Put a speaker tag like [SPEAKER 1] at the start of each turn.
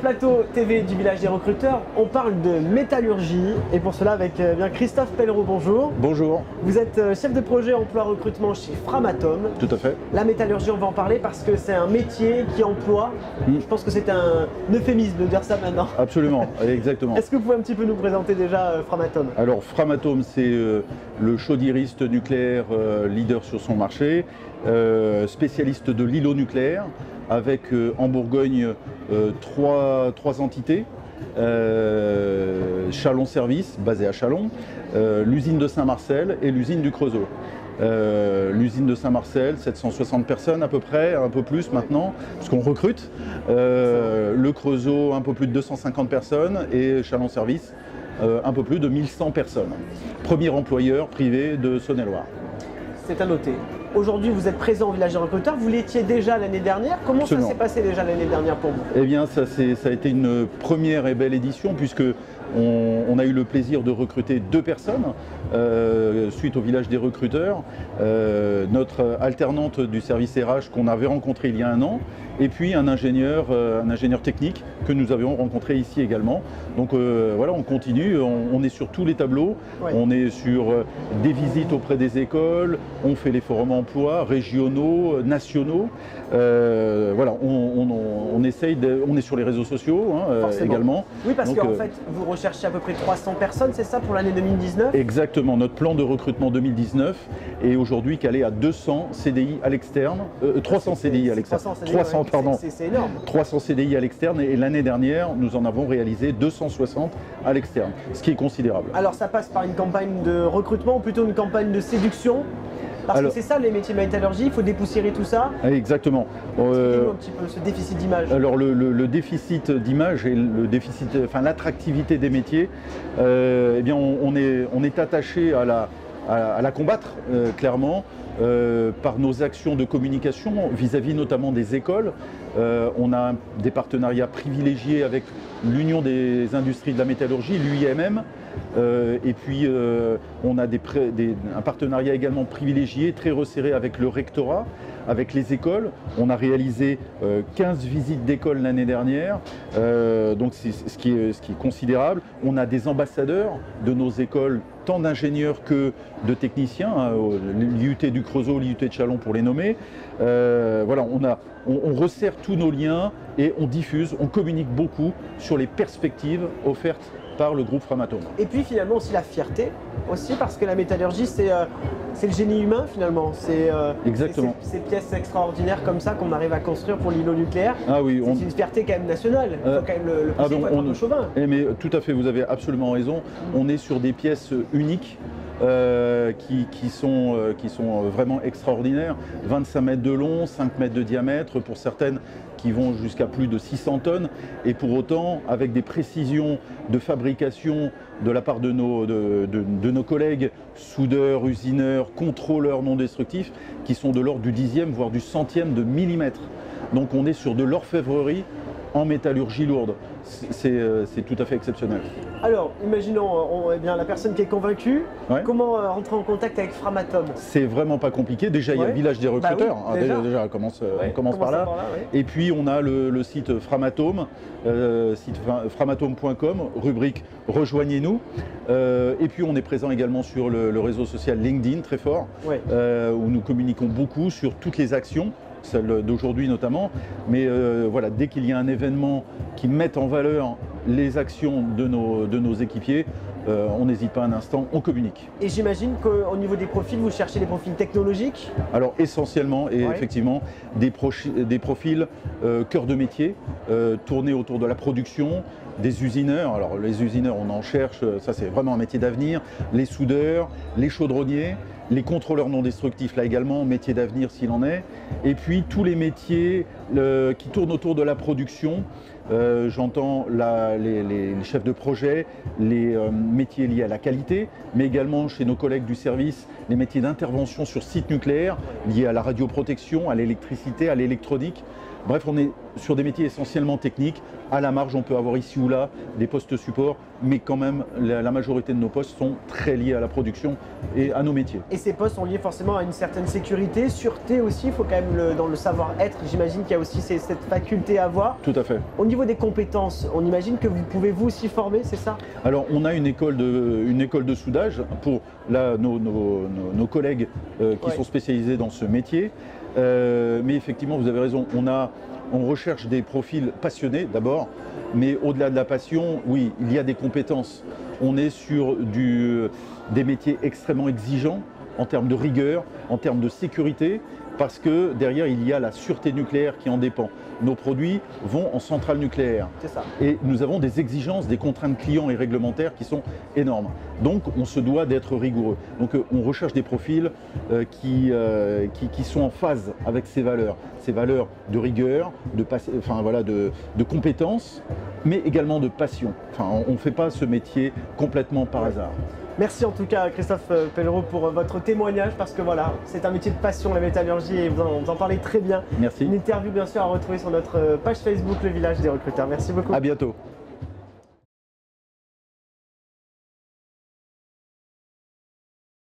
[SPEAKER 1] plateau TV du village des recruteurs, on parle de métallurgie et pour cela avec bien Christophe Pelleroux, bonjour.
[SPEAKER 2] Bonjour.
[SPEAKER 1] Vous êtes chef de projet emploi recrutement chez Framatome.
[SPEAKER 2] Tout à fait.
[SPEAKER 1] La métallurgie, on va en parler parce que c'est un métier qui emploie. Je pense que c'est un euphémisme de dire ça maintenant.
[SPEAKER 2] Absolument, exactement.
[SPEAKER 1] Est-ce que vous pouvez un petit peu nous présenter déjà Framatome?
[SPEAKER 2] Alors Framatome, c'est le chaudiériste nucléaire leader sur son marché, spécialiste de l'îlot nucléaire, avec en Bourgogne trois entités. Chalon Service, basé à Chalon, l'usine de Saint-Marcel et l'usine du Creusot. L'usine de Saint-Marcel, 760 personnes à peu près, un peu plus maintenant, puisqu'on recrute. Le Creusot, un peu plus de 250 personnes et Chalon Service, un peu plus de 1100 personnes. Premier employeur privé de Saône-et-Loire.
[SPEAKER 1] C'est à noter. Aujourd'hui, vous êtes présent au village des recruteurs. Vous l'étiez déjà l'année dernière. Comment
[SPEAKER 2] Absolument.
[SPEAKER 1] ça s'est passé déjà l'année dernière pour vous?
[SPEAKER 2] Eh bien, ça a été une première et belle édition puisque on a eu le plaisir de recruter 2 personnes suite au village des recruteurs. Notre alternante du service RH qu'on avait rencontré il y a 1 an et puis un ingénieur technique que nous avions rencontré ici également. Donc voilà, on continue, on est sur tous les tableaux, ouais. On est sur des visites auprès des écoles, on fait les forums emploi régionaux, nationaux. Voilà, on essaye, on est sur les réseaux sociaux également.
[SPEAKER 1] Oui, parce qu'en fait, vous recherchez à peu près 300 personnes, c'est ça pour l'année 2019?
[SPEAKER 2] Exactement, notre plan de recrutement 2019 est aujourd'hui calé à 200 CDI à l'externe, 300 CDI à l'externe. 300, pardon.
[SPEAKER 1] C'est énorme.
[SPEAKER 2] 300 CDI à l'externe et l'année dernière, nous en avons réalisé 260 à l'externe, ce qui est considérable.
[SPEAKER 1] Alors ça passe par une campagne de recrutement ou plutôt une campagne de séduction? Parce que c'est ça les métiers de métallurgie, il faut dépoussiérer tout ça.
[SPEAKER 2] Exactement.
[SPEAKER 1] Expliquez-nous un petit peu ce déficit d'image.
[SPEAKER 2] Alors le déficit d'image et le déficit, enfin l'attractivité des métiers, eh bien on est attaché à la combattre clairement. Par nos actions de communication vis-à-vis notamment des écoles. On a des partenariats privilégiés avec l'Union des industries de la métallurgie, l'UIMM, et puis on a un partenariat également privilégié, très resserré avec le rectorat, avec les écoles. On a réalisé 15 visites d'écoles l'année dernière, donc ce qui est considérable. On a des ambassadeurs de nos écoles, tant d'ingénieurs que de techniciens, l'IUT du Creusot, l'IUT de Chalon pour les nommer. Voilà, on resserre tous nos liens et on diffuse, on communique beaucoup sur les perspectives offertes par le groupe Framatome.
[SPEAKER 1] Et puis finalement aussi la fierté, aussi parce que la métallurgie c'est le génie humain finalement.
[SPEAKER 2] Exactement.
[SPEAKER 1] Ces pièces extraordinaires comme ça qu'on arrive à construire pour l'îlot nucléaire.
[SPEAKER 2] Ah oui,
[SPEAKER 1] c'est une fierté quand même nationale. Il faut quand même le préciser, faut être un peu chauvin.
[SPEAKER 2] Mais tout à fait, vous avez absolument raison. On est sur des pièces uniques. Qui sont vraiment extraordinaires, 25 mètres de long, 5 mètres de diamètre, pour certaines qui vont jusqu'à plus de 600 tonnes, et pour autant avec des précisions de fabrication de la part de nos collègues soudeurs, usineurs, contrôleurs non destructifs, qui sont de l'ordre du 10e voire du 100e de millimètre. Donc on est sur de l'orfèvrerie en métallurgie lourde. C'est tout à fait exceptionnel.
[SPEAKER 1] Alors, imaginons eh bien, la personne qui est convaincue,
[SPEAKER 2] ouais.
[SPEAKER 1] Comment rentrer en contact avec Framatome?
[SPEAKER 2] C'est vraiment pas compliqué. Déjà, il y a le village des recruteurs.
[SPEAKER 1] Bah oui,
[SPEAKER 2] déjà on commence par là.
[SPEAKER 1] Ouais.
[SPEAKER 2] Et puis, on a le site Framatome, site framatome.com, rubrique Rejoignez-nous. Et puis, on est présent également sur le réseau social LinkedIn, très fort, ouais. Où nous communiquons beaucoup sur toutes les actions, celle d'aujourd'hui notamment, mais voilà, dès qu'il y a un événement qui met en valeur les actions de nos équipiers, on n'hésite pas un instant, on communique.
[SPEAKER 1] Et j'imagine qu'au niveau des profils, vous cherchez des profils technologiques?
[SPEAKER 2] Alors essentiellement, et ouais. Effectivement, des profils cœur de métier, tournés autour de la production, des usineurs. Alors les usineurs, on en cherche, ça c'est vraiment un métier d'avenir, les soudeurs, les chaudronniers, les contrôleurs non destructifs là également, métier d'avenir s'il en est, et puis tous les métiers qui tournent autour de la production. J'entends les chefs de projet, les métiers liés à la qualité, mais également chez nos collègues du service, les métiers d'intervention sur site nucléaire, liés à la radioprotection, à l'électricité, à l'électronique. Bref, on est sur des métiers essentiellement techniques. À la marge, on peut avoir ici ou là des postes support, mais quand même, la majorité de nos postes sont très liés à la production et à nos métiers.
[SPEAKER 1] Et ces postes sont liés forcément à une certaine sécurité, sûreté aussi, il faut quand même dans le savoir-être, j'imagine qu'il y a aussi cette faculté à avoir.
[SPEAKER 2] Tout à fait.
[SPEAKER 1] Au niveau niveau des compétences, on imagine que vous pouvez vous aussi former, c'est ça?
[SPEAKER 2] Alors on a une école de soudage pour là, nos collègues qui sont spécialisés dans ce métier. Mais effectivement, vous avez raison, on recherche des profils passionnés d'abord, mais au-delà de la passion, oui, il y a des compétences. On est sur des métiers extrêmement exigeants en termes de rigueur, en termes de sécurité, parce que derrière, il y a la sûreté nucléaire qui en dépend. Nos produits vont en centrale nucléaire.
[SPEAKER 1] C'est ça.
[SPEAKER 2] Et nous avons des exigences, des contraintes clients et réglementaires qui sont énormes. Donc, on se doit d'être rigoureux. Donc, on recherche des profils qui sont en phase avec ces valeurs de rigueur, de compétences, mais également de passion. Enfin, on ne fait pas ce métier complètement par hasard.
[SPEAKER 1] Merci en tout cas Christophe Pellereau pour votre témoignage parce que voilà, c'est un métier de passion la métallurgie et vous en parlez très bien.
[SPEAKER 2] Merci.
[SPEAKER 1] Une interview bien sûr à retrouver sur notre page Facebook Le Village des Recruteurs. Merci beaucoup.
[SPEAKER 2] À bientôt.